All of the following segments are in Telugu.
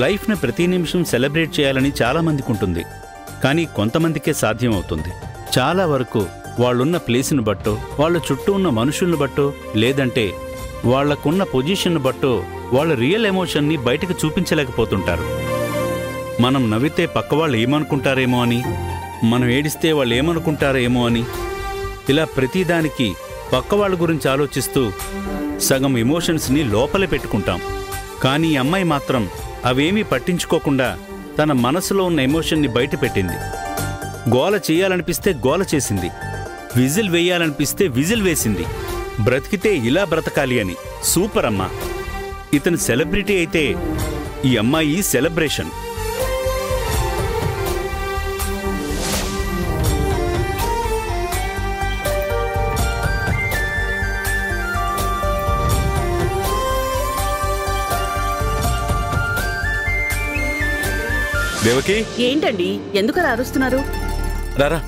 లైఫ్ని ప్రతి నిమిషం సెలబ్రేట్ చేయాలని చాలామందికి ఉంటుంది, కానీ కొంతమందికే సాధ్యం అవుతుంది. చాలా వరకు వాళ్ళున్న ప్లేస్ని బట్టో, వాళ్ళ చుట్టూ ఉన్న మనుషుల్ని బట్టో, లేదంటే వాళ్లకున్న పొజిషన్ను బట్టో వాళ్ళ రియల్ ఎమోషన్ని బయటకు చూపించలేకపోతుంటారు. మనం నవ్వితే పక్కవాళ్ళు ఏమనుకుంటారేమో అని, మనం ఏడిస్తే వాళ్ళు ఏమనుకుంటారేమో అని, ఇలా ప్రతిదానికి పక్కవాళ్ళ గురించి ఆలోచిస్తూ సగం ఎమోషన్స్ని లోపలే పెట్టుకుంటాం. కానీ ఈ అమ్మాయి మాత్రం అవేమీ పట్టించుకోకుండా తన మనసులో ఉన్న ఎమోషన్ని బయట పెట్టింది. గోల చేయాలనిపిస్తే గోల చేసింది, విజిల్ వేయాలనిపిస్తే విజిల్ వేసింది. బ్రతికితే ఇలా బ్రతకాలి అని. సూపర్ అమ్మా. ఇతను సెలబ్రిటీ అయితే ఈ అమ్మాయి సెలబ్రేషన్. దేవకి, ఏంటండి ఎందుకు అలా అరుస్తున్నారు? రారా,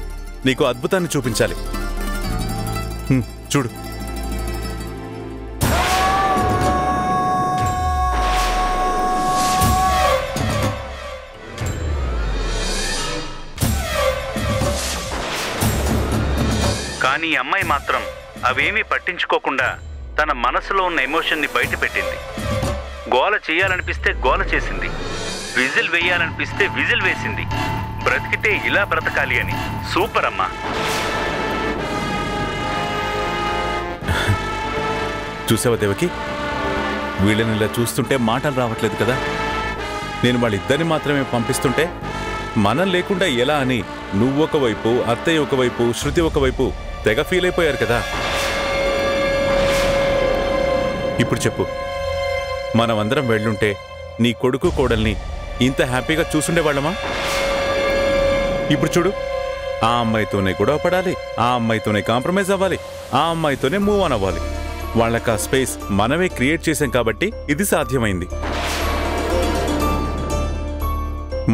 నీకు అద్భుతాన్ని చూపించాలి. చూడు. కానీ ఈ అమ్మాయి మాత్రం అవేమీ పట్టించుకోకుండా తన మనసులో ఉన్న ఎమోషన్ని బయట పెట్టింది. గోల చేయాలనిపిస్తే గోల చేసింది, విజిల్ వేయాలనిపిస్తే విజిల్ వేసింది. బ్రతికితే ఇలా బ్రతకాలి అని. సూపర్ అమ్మా. చూసావా దేవకి, వీళ్ళని ఇలా చూస్తుంటే మాటలు రావట్లేదు కదా. నేను వాళ్ళిద్దరిని మాత్రమే పంపిస్తుంటే మనం లేకుండా ఎలా అని నువ్వు ఒకవైపు, అత్తయ్య ఒకవైపు, శృతి ఒకవైపు తెగ ఫీల్ అయిపోయారు కదా. ఇప్పుడు చెప్పు, మనమందరం వెళ్ళుంటే నీ కొడుకు కోడల్ని ఇంత హ్యాపీగా చూసుండేవాళ్ళమా? ఇప్పుడు చూడు, ఆ అమ్మాయితోనే గొడవ పడాలి, ఆ అమ్మాయితోనే కాంప్రమైజ్ అవ్వాలి, ఆ అమ్మాయితోనే మూవ్ ఆన్ అవ్వాలి. వాళ్ళకి ఆ స్పేస్ మనమే క్రియేట్ చేశాం కాబట్టి ఇది సాధ్యమైంది.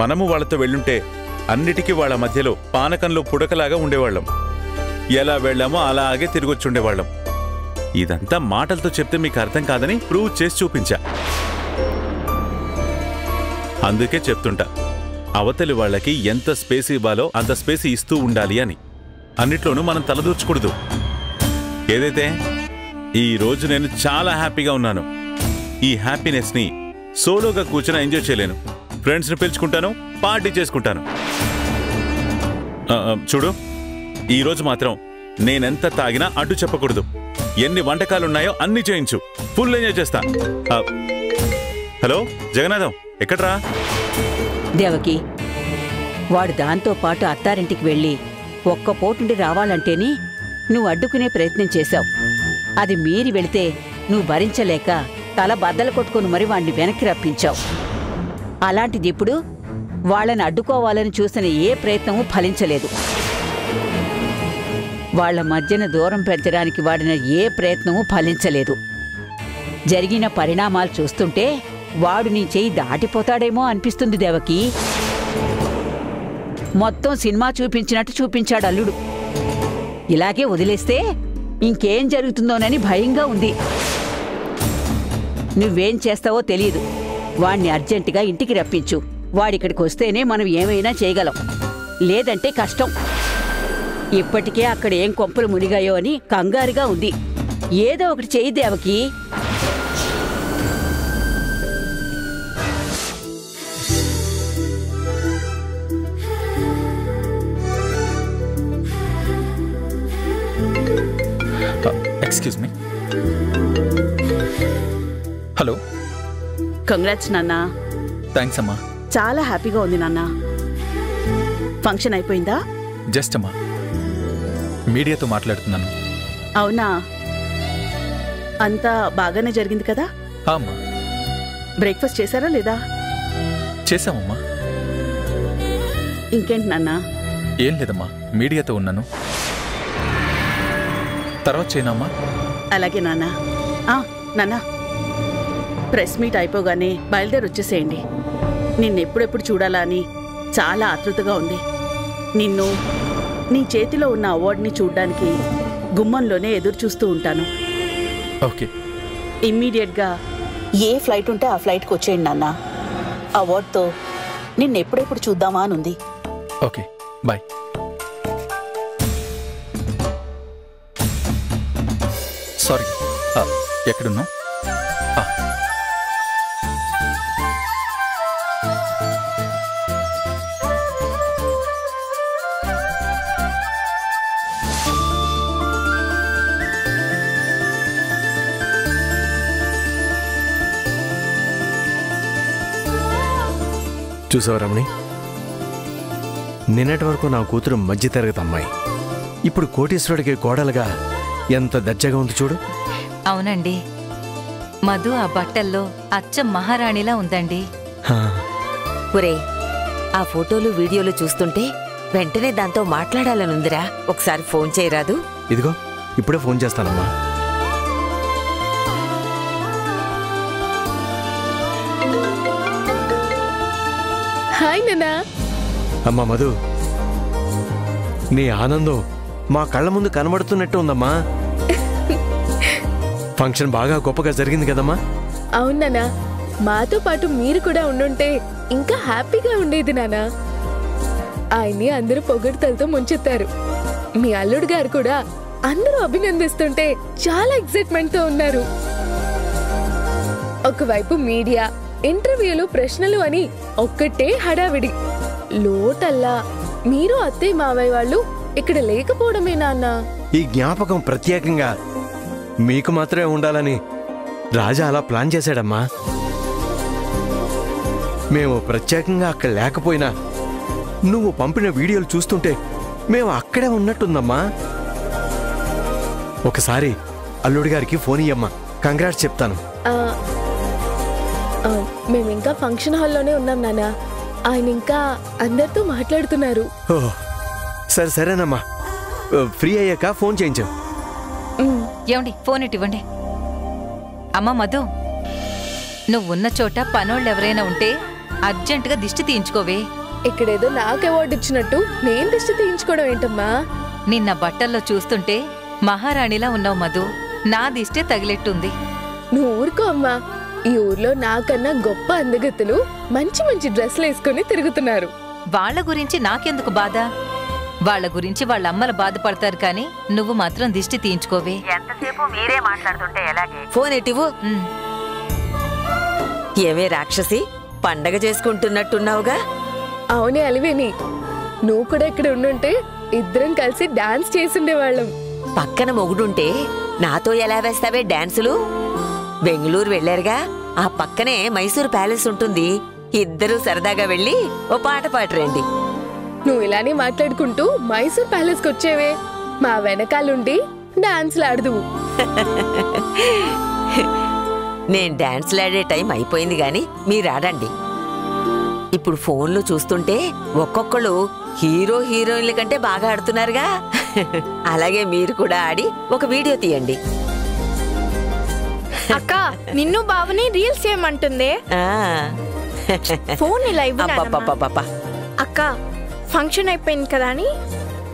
మనము వాళ్ళతో వెళ్ళుంటే అన్నిటికీ వాళ్ళ మధ్యలో పానకంలో పుడకలాగా ఉండేవాళ్ళం. ఎలా వెళ్ళామో అలాగే తిరిగొచ్చుండేవాళ్ళం. ఇదంతా మాటలతో చెప్తే మీకు అర్థం కాదని ప్రూవ్ చేసి చూపించా. అందుకే చెప్తుంటా, అవతలి వాళ్ళకి ఎంత స్పేస్ ఇవ్వాలో అంత స్పేస్ ఇస్తూ ఉండాలి అని. అన్నిట్లోనూ మనం తలదూర్చకూడదు. ఏదైతే ఈ రోజు నేను చాలా హ్యాపీగా ఉన్నాను. ఈ హ్యాపీనెస్ని సోలోగా కూర్చొని ఎంజాయ్ చేయలేను. ఫ్రెండ్స్ని పిలుచుకుంటాను, పార్టీ చేసుకుంటాను. చూడు, ఈరోజు మాత్రం నేనెంత తాగినా అడ్డు చెప్పకూడదు. ఎన్ని వంటకాలున్నాయో అన్ని చేయించు, ఫుల్ ఎంజాయ్ చేస్తా. హలో జగన్నాథం, ఎక్కడ్రా? దేవకి, వాడు దాంతో పాటు అత్తారింటికి వెళ్ళి ఒక్క పోటుండి రావాలంటేనే నువ్వు అడ్డుకునే ప్రయత్నం చేశావు. అది మీరి వెళితే నువ్వు భరించలేక తల బద్దలు కొట్టుకుని మరి వాణ్ణి వెనక్కి రప్పించావు. అలాంటిది ఇప్పుడు వాళ్ళని అడ్డుకోవాలని చూసిన ఏ ప్రయత్నమూ ఫలించలేదు. వాళ్ల మధ్యన దూరం పెంచడానికి వాడిన ఏ ప్రయత్నమూ ఫలించలేదు. జరిగిన పరిణామాలు చూస్తుంటే వాడు నీ చెయ్యి దాటిపోతాడేమో అనిపిస్తుంది దేవకి. మొత్తం సినిమా చూపించినట్టు చూపించాడు అల్లుడు. ఇలాగే వదిలేస్తే ఇంకేం జరుగుతుందోనని భయంగా ఉంది. నువ్వేం చేస్తావో తెలియదు. వాణ్ణి అర్జెంటుగా ఇంటికి రప్పించు. వాడిక్కడికి వస్తేనే మనం ఏమైనా చేయగలం, లేదంటే కష్టం. ఇప్పటికే అక్కడ ఏం కొంపలు మునిగాయో అని కంగారుగా ఉంది. ఏదో ఒకటి చెయ్యి Devaki. Excuse me. Hello. Congrats నాన్న. థ్యాంక్స్ అమ్మా. చాలా హ్యాపీగా ఉంది నాన్న. ఫంక్షన్ అయిపోయిందా? జస్ట్ అమ్మా, మీడియాతో మాట్లాడుతున్నాను. అవునా? అంతా బాగానే జరిగింది కదా? అమ్మా. బ్రేక్ఫాస్ట్ చేశారా లేదా? చేశామమ్మా. ఇంకేంటి నాన్న? ఏం లేదమ్మా, మీడియాతో ఉన్నాను. తర్వాత చేయనమ్మా. అలాగే నాన్న. నాన్న, ప్రెస్ మీట్ అయిపోగానే బయలుదేరి వచ్చేసేయండి. నిన్నెప్పుడెప్పుడు చూడాలా అని చాలా ఆతృతగా ఉంది. నిన్ను, నీ చేతిలో ఉన్న అవార్డుని చూడ్డానికి గుమ్మంలోనే ఎదురు చూస్తూ ఉంటాను. ఓకే. ఇమ్మీడియట్గా ఏ ఫ్లైట్ ఉంటే ఆ ఫ్లైట్కి వచ్చేయండి నాన్న. అవార్డ్తో నిన్నెప్పుడెప్పుడు చూద్దామా అనుంది. Okay, bye. సారీ, ఎక్కడున్నావు? చూసావా రమణి, నిన్నటి వరకు నా కూతురు మధ్యతరగతి అమ్మాయి ఇప్పుడు కోటీశ్వరుడికి కోడలుగా ఎంత దర్జాగా ఉంది చూడు. అవునండి, మధు ఆ బట్టల్లో అచ్చం మహారాణిలా ఉందండి. ఒరే, ఆ ఫోటోలు వీడియోలు చూస్తుంటే వెంటనే దాంతో మాట్లాడాలనుందిరా. ఒకసారి ఫోన్ చేయరాదు? ఇదిగో ఇప్పుడే ఫోన్ చేస్తానమ్మా. హాయ్ నాన్నా. అమ్మా మధు, నీ ఆనందం మా కళ్ళ ముందు కనబడుతున్నట్టు ఉందమ్మా. ఫంక్షన్ బాగా గొప్పగా జరిగింది కదమ్మా? అవునా, మాతో పాటు మీరు కూడా ఉండుంటే ఇంకా హ్యాపీగా ఉండేది నానా. ఆయన్ని అందరూ పొగడ్తలతో ముంచెత్తారు. మీ అల్లుడు గారు కూడా అందరూ అభినందిస్తుంటే చాలా ఎక్సైట్మెంట్ తో ఉన్నారు. ఒకవైపు మీడియా, ఇంటర్వ్యూలు, ప్రశ్నలు అని ఒక్కటే హడావిడి. లోటల్లా మీరు అత్తయ్య మావయ్య వాళ్ళు ఇక్కడ లేకపోవడమే నాన్న. ఈ జ్ఞాపకం ప్రత్యేకంగా మీకు మాత్రమే ఉండాలని రాజా అలా ప్లాన్ చేశాడమ్మా. మేము ప్రత్యేకంగా అక్కడ లేకపోయినా నువ్వు పంపిన వీడియోలు చూస్తుంటే మేము అక్కడే ఉన్నట్టుందమ్మా. ఒకసారి అల్లుడి గారికి ఫోన్ ఇయ్యమ్మా, కంగ్రాట్స్ చెప్తాను. మేమింకా ఫంక్షన్ హాల్లోనే ఉన్నాం నాన్న. ఆయన ఇంకా అందరితో మాట్లాడుతున్నారు. సరే సరేనమ్మా, ఫ్రీ అయ్యాక ఫోన్ చేయించాం. ఏమండి, ఫోన్ ఇవ్వండి. అమ్మ మధు, నువ్వున్న చోట పనోళ్ళు ఎవరైనా ఉంటే అర్జెంటుగా దిష్టి తీయించుకోవే. ఇక్కడేదో నాకు అవార్డు ఇచ్చినట్టు నేను దిష్టి తీయించుకోవడం ఏంటమ్మా? నిన్న బట్టల్లో చూస్తుంటే మహారాణిలా ఉన్నావు మధు. నా దిష్టే తగిలెట్టుంది. నువ్వు ఊరుకో అమ్మా. ఈ ఊర్లో నాకన్నా గొప్ప అందగతులు మంచి మంచి డ్రెస్లు వేసుకుని తిరుగుతున్నారు. వాళ్ళ గురించి నాకెందుకు బాధ? వాళ్ళ గురించి వాళ్ళ అమ్మలు బాధపడతారు, కానీ నువ్వు మాత్రం దిష్టి తీయించుకోవే. ఎంతసేపు మీరే మాట్లాడుతుంటే ఎలాగే? ఫోన్ ఎట్టివు. ఏమే రాక్షసి, పండగ చేసుకుంటున్నట్టున్నావుగా? అవునే అలివేని, నువ్వు కూడా ఇక్కడ ఉండుంటే ఇద్దరం కలిసి డాన్స్ చేసుండేవాళ్ళం. పక్కన మొగుడుంటే నాతో ఎలా వేస్తావే డాన్సులు? బెంగళూరు వెళ్ళారుగా, ఆ పక్కనే మైసూర్ ప్యాలెస్ ఉంటుంది. ఇద్దరూ సరదాగా వెళ్ళి ఓ పాట పాటరండి. నువ్వు ఇలానే మాట్లాడుకుంటూ మైసూర్ ప్యాలెస్కి వచ్చేవే, మా వెనకాలుండి డాన్స్లాడుదువు. నేను డాన్స్లాడే టైం అయిపోయింది గాని మీరాడండి. ఇప్పుడు ఫోన్లు చూస్తుంటే ఒక్కొక్కళ్ళు హీరో హీరోయిన్ల కంటే బాగా ఆడుతున్నారుగా. అలాగే మీరు కూడా ఆడి ఒక వీడియో తీయండి. అక్క, నిన్ను బావని రీల్స్ చేయమంటుందే. ఫోన్ ఇలా అక్క, ఫంక్షన్ అయిపోయింది కదా అని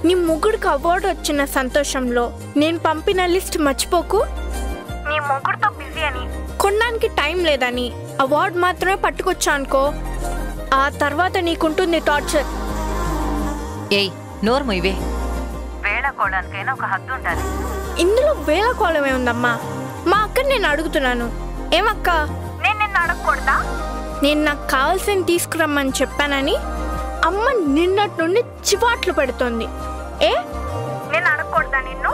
నీ ముగ్గురికి అవార్డు వచ్చిన సంతోషంలో నేను పంపిన లిస్ట్ మర్చిపోకు. నీ ముగ్గురితో బిజీ అని, కొనడానికి టైం లేదని అవార్డు మాత్రమే పట్టుకొచ్చా అనుకో, ఆ తర్వాత నీకుంటుంది టార్చర్. ఏయ్, నోర్ము ఇవే. వేళకోవడానికైనా ఒక హద్దు ఉండాలి. ఇందులో వేళకోవడమే ఉందమ్మా. మా అక్కని నేను అడుగుతున్నాను. ఏమక్క, నేను నిన్ను అడగకూడదా? నేను నాకు కావాల్సిన తీసుకురమ్మని చెప్పానని అమ్మ నిన్నటి నుండి చివాట్లు పెడుతోంది. నేను అడగకూడదా నిన్ను?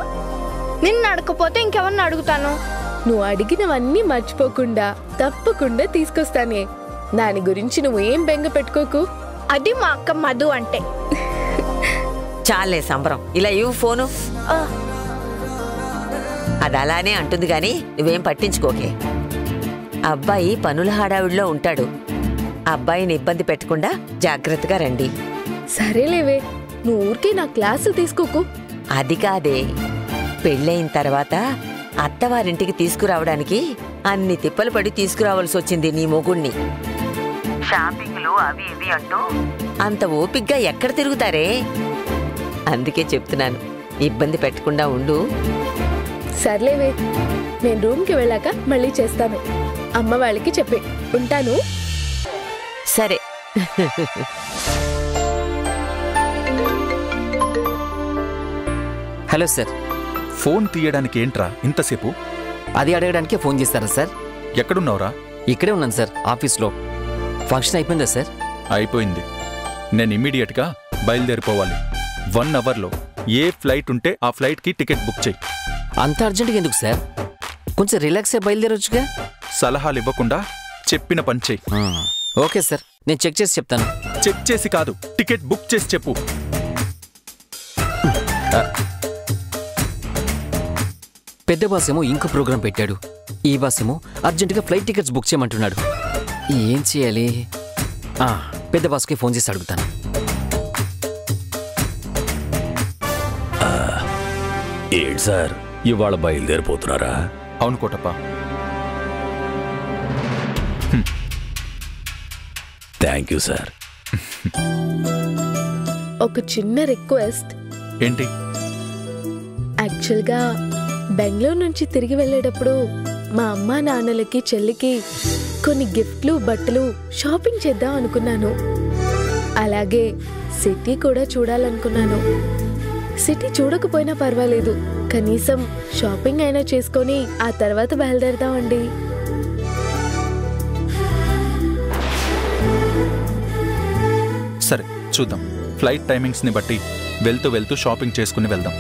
నిన్ను అడగకపోతే ఇంకెవరిని అడుగుతాను? నువ్వు అడిగినవన్నీ మర్చిపోకుండా తప్పకుండా తీసుకొస్తానే. దాని గురించి నువ్వు ఏం బెంగ పెట్టుకోకు. అది మా అక్క మధు అంటే. చాలే సంబరం, ఇలా ఇవ్వు ఫోను. అది అలానే అంటుంది గాని నువ్వేం పట్టించుకోకే. అబ్బాయి పనుల హడావిడిలో ఉంటాడు. అబ్బాయిని ఇబ్బంది పెట్టకుండా జాగ్రత్తగా రండి. సరేలేవే, నువ్వు ఊరికే నా క్లాసులు తీసుకోకు. అది కాదే, పెళ్ళయిన తర్వాత అత్తవారింటికి తీసుకురావడానికి అన్ని తిప్పలు పడి తీసుకురావాల్సి వచ్చింది నీ మొగుణ్ణి. షాపింగ్లు అవి ఇవి అంటూ అంత ఓపిగ్గా ఎక్కడ తిరుగుతారే? అందుకే చెప్తున్నాను, ఇబ్బంది పెట్టకుండా ఉండు. సర్లేవే, నేను రూమ్కి వెళ్ళాక మళ్ళీ చేస్తాను. అమ్మ వాళ్ళకి చెప్పే ఉంటాను. సరే. Hello sir. ఫోన్ తీయడానికి ఏంట్రా ఇంతసేపు? అది అడగడానికే ఫోన్ చేస్తారా సార్? ఎక్కడున్నావురా? ఇక్కడే ఉన్నాను సార్, ఆఫీస్లో. ఫంక్షన్ అయిపోయిందా సార్? అయిపోయింది. నేను ఇమ్మీడియట్గా బయలుదేరిపోవాలి. 1 అవర్లో ఏ ఫ్లైట్ ఉంటే ఆ ఫ్లైట్కి టికెట్ బుక్ చేయి. అంత అర్జెంటుగా ఎందుకు సార్? కొంచెం రిలాక్స్ అయి బయలుదేరొచ్చుగా. సలహాలు ఇవ్వకుండా చెప్పిన పని చెయ్యి. ఓకే సార్, నేను చెక్ చేసి చెప్తాను. చెక్ చేసి కాదు, టికెట్ బుక్ చేసి చెప్పు. పెద్ద బాస్ ఏమో ఇంకో ప్రోగ్రాం పెట్టాడు, ఈ బాస్ ఏమో అర్జెంటుగా ఫ్లైట్ టికెట్స్ బుక్ చేయమంటున్నాడు. ఏం చేయాలి? పెద్ద బాస్కి ఫోన్ చేసి అడుగుతాను. ఏంటి సార్, ఇవాళ బయలుదేరిపోతున్నారా? అవును కోటప్ప. Thank you sir. ఒక చిన్న రిక్వెస్ట్. ఏంటి? యాక్చువల్గా బెంగళూరు నుంచి తిరిగి వెళ్ళేటప్పుడు మా అమ్మా నాన్నలకి చెల్లికి కొన్ని గిఫ్ట్లు బట్టలు షాపింగ్ చేద్దాం అనుకున్నాను. అలాగే సిటీ కూడా చూడాలనుకున్నాను. సిటీ చూడకపోయినా పర్వాలేదు, కనీసం షాపింగ్ అయినా చేసుకొని ఆ తర్వాత బయలుదేరదామండి. సరే చూద్దాం. ఫ్లైట్ టైమింగ్స్ని బట్టి వెళ్తూ వెళ్తూ షాపింగ్ చేసుకుని వెళ్దాం.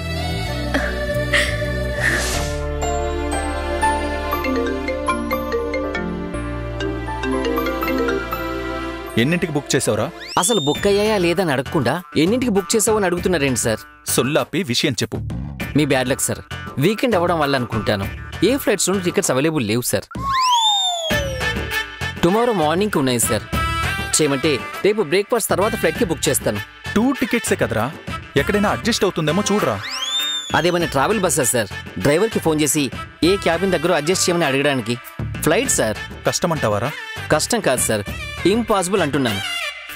ఎన్నింటికి బుక్ చేసావురా? అసలు బుక్ అయ్యాయా లేదని అడగకుండా ఎన్నింటికి బుక్ చేసావు అని అడుగుతున్నారేంటి సార్? సొల్లాపి విషయం చెప్పు. మీ బ్యాడ్ లక్ సార్. వీకెండ్ అవ్వడం వల్ల అనుకుంటాను ఏ ఫ్లైట్స్ నుండి టికెట్స్ అవైలబుల్ లేవు సార్. టుమారో మార్నింగ్కి ఉన్నాయి సార్. చేయమంటే రేపు బ్రేక్ఫాస్ట్ తర్వాత ఫ్లైట్కి బుక్ చేస్తాను. 2 టికెట్సే కదరా, ఎక్కడైనా అడ్జస్ట్ అవుతుందేమో చూడరా. అదేమైనా ట్రావెల్ బస్సా సార్? డ్రైవర్కి ఫోన్ చేసి ఏ క్యాబిన్ దగ్గర అడ్జస్ట్ చేయమని అడగడానికి? Flight sir. కష్టమంటావారా? కష్టం కాదు సార్, ఇంపాసిబుల్ అంటున్నాను.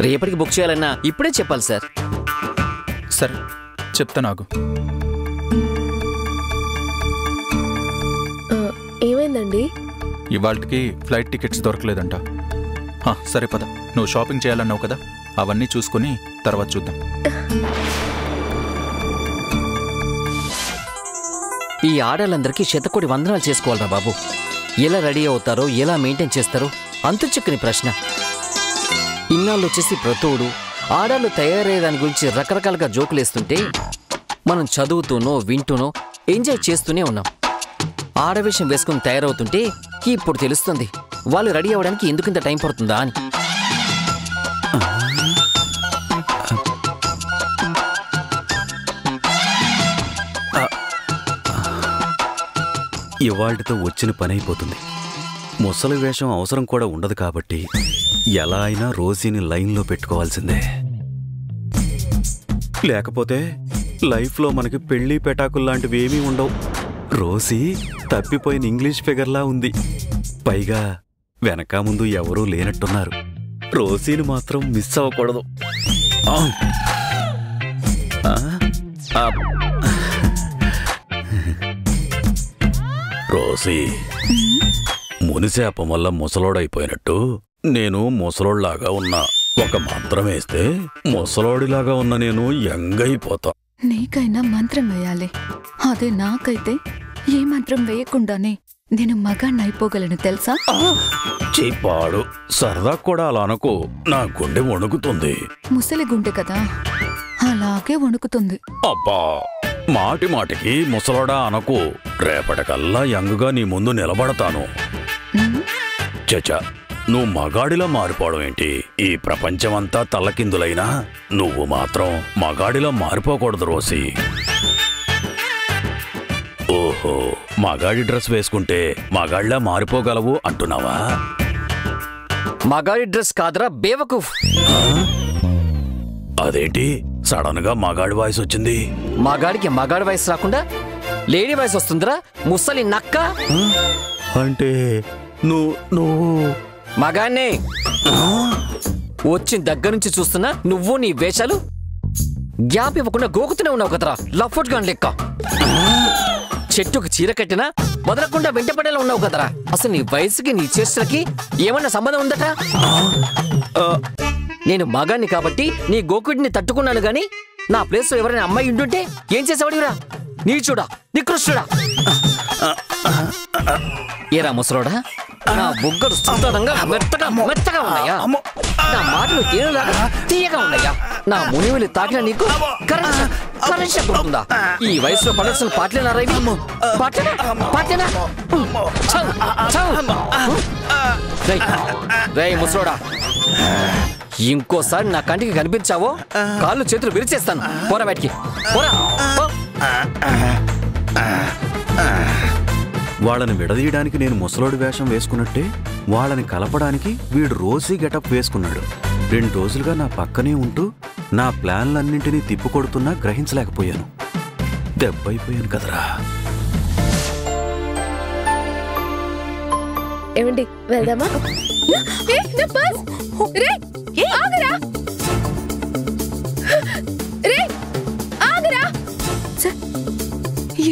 రేపటికి బుక్ చేయాలన్నా ఇప్పుడే చెప్పాలి సార్. సరే చెప్తా. నాకు ఏమైందండి? ఇవాళకి ఫ్లైట్ టికెట్స్ దొరకలేదంట. సరే పద, నువ్వు షాపింగ్ చేయాలన్నావు కదా, అవన్నీ చూసుకుని తర్వాత చూద్దాం. ఈ ఆడాళ్ళందరికీ శతకోటి వందనాలు చేసుకోవాలరా బాబు. ఎలా రెడీ అవుతారో, ఎలా మెయింటైన్ చేస్తారో అంతు చిక్కని ప్రశ్న. ఇన్నాళ్ళు వచ్చేసి ప్రతోడు ఆడాళ్ళు తయారయ్యే దాని గురించి రకరకాలుగా జోకులేస్తుంటే మనం చదువుతూనో వింటూనో ఎంజాయ్ చేస్తూనే ఉన్నాం. ఆడవేషం వేసుకుని తయారవుతుంటే ఇప్పుడు తెలుస్తుంది వాళ్ళు రెడీ అవ్వడానికి ఎందుకింత టైం పడుతుందా అని. ఇవాళ్టితో వచ్చిన పని అయిపోతుంది. ముసలి వేషం అవసరం కూడా ఉండదు కాబట్టి ఎలా అయినా రోజీని లైన్లో పెట్టుకోవాల్సిందే. లేకపోతే లైఫ్లో మనకి పెళ్లి పెటాకుల్లాంటివి ఏమీ ఉండవు. రోజీ తప్పిపోయిన ఇంగ్లీష్ ఫిగర్లా ఉంది. పైగా వెనక ముందు ఎవరూ లేనట్టున్నారు. రోజీని మాత్రం మిస్ అవ్వకూడదు. రోజీ, మునిశాపం వల్ల ముసలోడైపోయినట్టు నేను ముసలోడ్లాగా ఉన్నా. ఒక మంత్రం వేస్తే ముసలోడిలాగా ఉన్న నేను యంగైపోతా. నీకైనా మంత్రం వేయాలి, అదే నాకైతే ఏ మంత్రం వేయకుండానే నేను మగాన్ని అయిపోగలను తెలుసా? చెప్పాడు. సరదా కూడా అలా అనుకో, నా గుండె వణుకుతుంది. ముసలి గుండె కదా, అలాగే వణుకుతుంది. అబ్బా, మాటి మాటికి ముసలోడా అనకు. రేపటికల్లా యంగుగా నీ ముందు నిలబడతాను. చచా, నువ్వు మగాడిలా మారిపోవడం ఏంటి? ఈ ప్రపంచమంతా తల్లకిందులైనా నువ్వు మాత్రం మగాడిలా మారిపోకూడదు రోసి. ఓహో, మగాడి డ్రెస్ వేసుకుంటే మగాడిలా మారిపోగలవు అంటున్నావా? మగాడి డ్రెస్ కాదురా బేవకూఫ్. అదేంటి సడన్ గా మగాడి వాయిస్ వచ్చింది? మగాడికి మగాడి వాయిస్ రాకుండా లేడీ వాయిస్ వస్తుందిరా ముసలి నక్క. అంటే నువ్వు మగాన్నే వచ్చిన దగ్గర నుంచి చూస్తున్నా. నువ్వు నీ వేషాలు గ్యాప్ ఇవ్వకుండా గోకుతూనే ఉన్నావు కదరా లఫ్ట్ గాన్ లెక్క. చెట్టుకు చీర కట్టినా వదలకుండా వెంటపడేలా ఉన్నావు కదరా. అసలు నీ వయసుకి నీ చేష్టలకి ఏమన్నా సంబంధం ఉందట? నేను మగాన్ని కాబట్టి నీ గోకుడిని తట్టుకున్నాను గాని నా ప్లేస్ లో ఎవరైనా అమ్మాయి ఉంటుంటే ఏం చేసేవాడిరా? నీచుడా, నికృష్టుడా. ఏరా ముసలోడా, నా బుగ్గలు సుందరంగా మెత్తగా మెత్తగా ఉన్నాయా? నా మాటలు తేనులాగా తీయగా ఉన్నాయా? నా మునివిని తాకిన నీకు కరెంట్ ఉంటుందా? ఈ వయసులో పడాల్సిన పాటలేనా రైవి? పాటలేనా? రే ముసలోడా, ఇంకోసారి నా కంటికి కనిపించావో కాళ్ళు చేతులు విరిచేస్తాను. పోరా బయటికి, పోరా. వాళ్ళని విడదీయడానికి నేను ముసలోడి వేషం వేసుకున్నట్టే వాళ్ళని కలపడానికి వీడు రోజీ గెటప్ వేసుకున్నాడు. 2 రోజులుగా నా పక్కనే ఉంటూ నా ప్లాన్లన్నింటినీ తిప్పుకొడుతున్నా గ్రహించలేకపోయాను. దెబ్బైపోయాను కదరా. ఏమండి వెళ్దామా?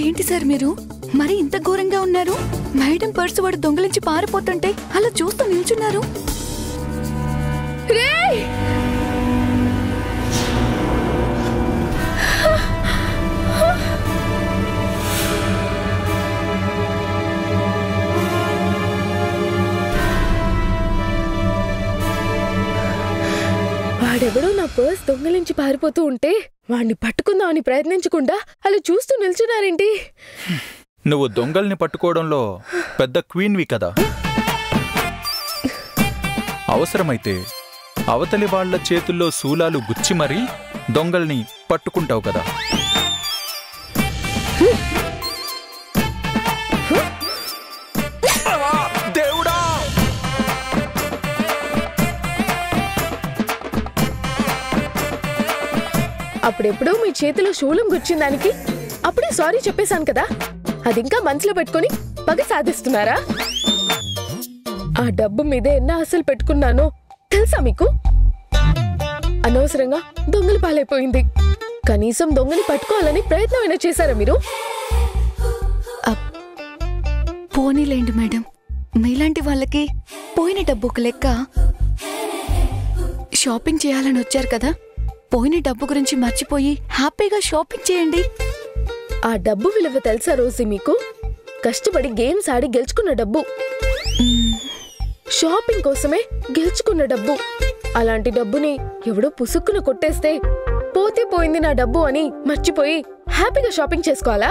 ఏంటి సార్ మీరు మరి ఇంత ఘోరంగా ఉన్నారు? మేడం పర్సు వాడు దొంగలించి పారిపోతుంటే అలా చూస్తూ నిల్చున్నారు. వాడెవడో నా పర్స్ దొంగలించి పారిపోతూ ఉంటే వాడిని పట్టుకుందామని ప్రయత్నించకుండా అలా చూస్తూ నిల్చున్నారేంటి? నువ్వు దొంగల్ని పట్టుకోవడంలో పెద్ద క్వీన్వి కదా. అవసరమైతే అవతలి వాళ్ల చేతుల్లో శూలాలు గుచ్చి మరీ దొంగల్ని పట్టుకుంటావు కదా. దేవుడా! అప్పుడెప్పుడో మీ చేతిలో శూలం గుచ్చిన దానికి అప్పుడే సారీ చెప్పేశాను కదా. అది ఇంకా మనసులో పెట్టుకుని పగ సాధిస్తున్నారా? ఆ డబ్బు మీదే ఎన్న ఆశలు పెట్టుకున్నానో తెలుసా మీకు? అనవసరంగా దొంగలు పాలైపోయింది. కనీసం దొంగని పట్టుకోవాలని ప్రయత్నమైనా చేశారా మీరు? పోనీలేండి మేడం, మీలాంటి వాళ్ళకి పోయిన డబ్బు ఒక లెక్క. షాపింగ్ చేయాలని వచ్చారు కదా, పోయిన డబ్బు గురించి మర్చిపోయి హ్యాపీగా షాపింగ్ చేయండి. ఆ డబ్బు విలువ తెలుసా రోజీ మీకు? కష్టపడి గేమ్స్ ఆడి గెలుచుకున్న డబ్బు, షాపింగ్ కోసమే గెలుచుకున్న డబ్బు. అలాంటి డబ్బుని ఎవడో పుసుక్కున కొట్టేస్తే పోతే పోయింది నా డబ్బు అని మర్చిపోయి హ్యాపీగా షాపింగ్ చేసుకోవాలా?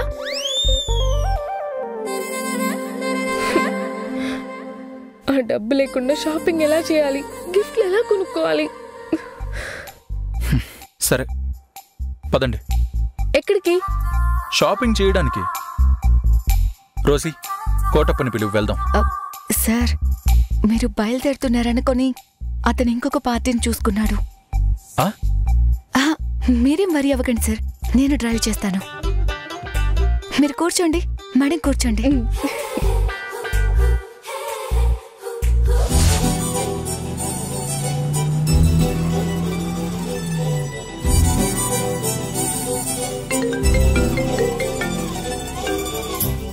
ఆ డబ్బు లేకుండా షాపింగ్ ఎలా చేయాలి? గిఫ్ట్లు ఎలా కొనుక్కోవాలి? సరే పదండి. ఎక్కడికి? షాపింగ్ చేయడానికి. రోజీ, కోటప్పని పిలువు, వెళ్దాం. సార్, మీరు బయలుదేరుతున్నారనుకొని అతను ఇంకొక పార్టీని చూసుకున్నాడు. మీరేం వరి అవ్వకండి సార్, నేను డ్రైవ్ చేస్తాను. మీరు కూర్చోండి మేడం, కూర్చోండి.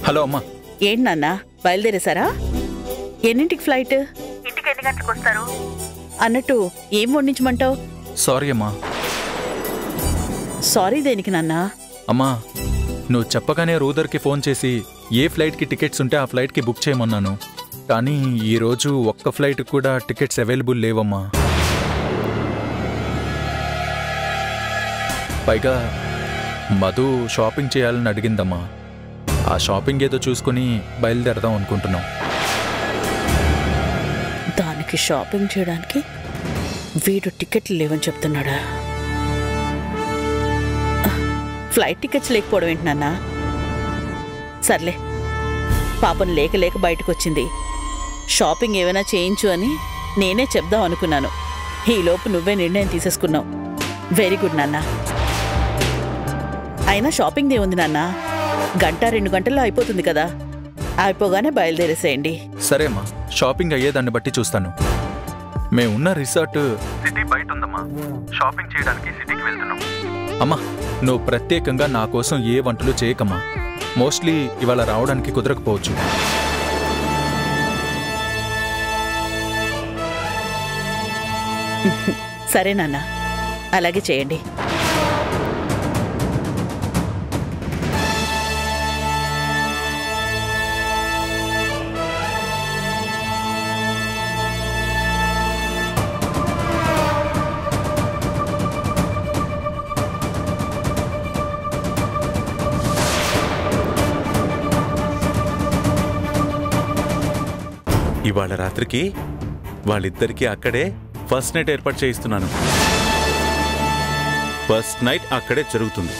హలో అమ్మా. ఏంటి నాన్న, బయలుదేరేశారా? ఎన్నింటికి ఫ్లైట్? ఇంటికి ఎన్ని గంటలకు వస్తారు? అన్నట్టు ఏం వండించమంటావు? సారీ అమ్మా. సారీ దేనికి నాన్న? అమ్మా, నువ్వు చెప్పగానే రూదర్కి ఫోన్ చేసి ఏ ఫ్లైట్కి టికెట్స్ ఉంటే ఆ ఫ్లైట్కి బుక్ చేయమన్నాను. కానీ ఈరోజు ఒక్క ఫ్లైట్ కూడా టికెట్స్ అవైలబుల్ లేవమ్మా. పైగా మధు షాపింగ్ చేయాలని అడిగిందమ్మా. ఆ షాపింగ్ ఏదో చూసుకుని బయలుదేరదాం అనుకుంటున్నాం. దానికి షాపింగ్ చేయడానికి వీడు టికెట్లు లేవని చెప్తున్నాడా? ఫ్లైట్ టికెట్స్ లేకపోవడం ఏంటి నాన్న? సర్లే, పాపం లేక లేక బయటకు వచ్చింది. షాపింగ్ ఏమైనా చేయించు అని నేనే చెప్దాం అనుకున్నాను. ఈలోపు నువ్వే నిర్ణయం తీసేసుకున్నావు. వెరీ గుడ్ నాన్న. అయినా షాపింగ్ ఏముంది నాన్న, 1-2 గంటల్లో అయిపోతుంది కదా. అయిపోగానే బయలుదేరేసేయండి. సరే అమ్మా, షాపింగ్ అయ్యేదాన్ని బట్టి చూస్తాను. మేమున్న రిసార్ట్ సిటీ బయట ఉందమ్మా. షాపింగ్ చేయడానికి సిటీకి వెళ్తున్నాం. అమ్మా, నువ్వు ప్రత్యేకంగా నా కోసం ఏ వంటలు చేయకమ్మా. మోస్ట్లీ ఇవాళ రావడానికి కుదరకపోవచ్చు. సరే నాన్న, అలాగే చేయండి. ఇవాళ రాత్రికి వాళ్ళిద్దరికీ అక్కడే ఫస్ట్ నైట్ ఏర్పాటు చేయిస్తున్నాను. ఫస్ట్ నైట్ అక్కడే జరుగుతుంది.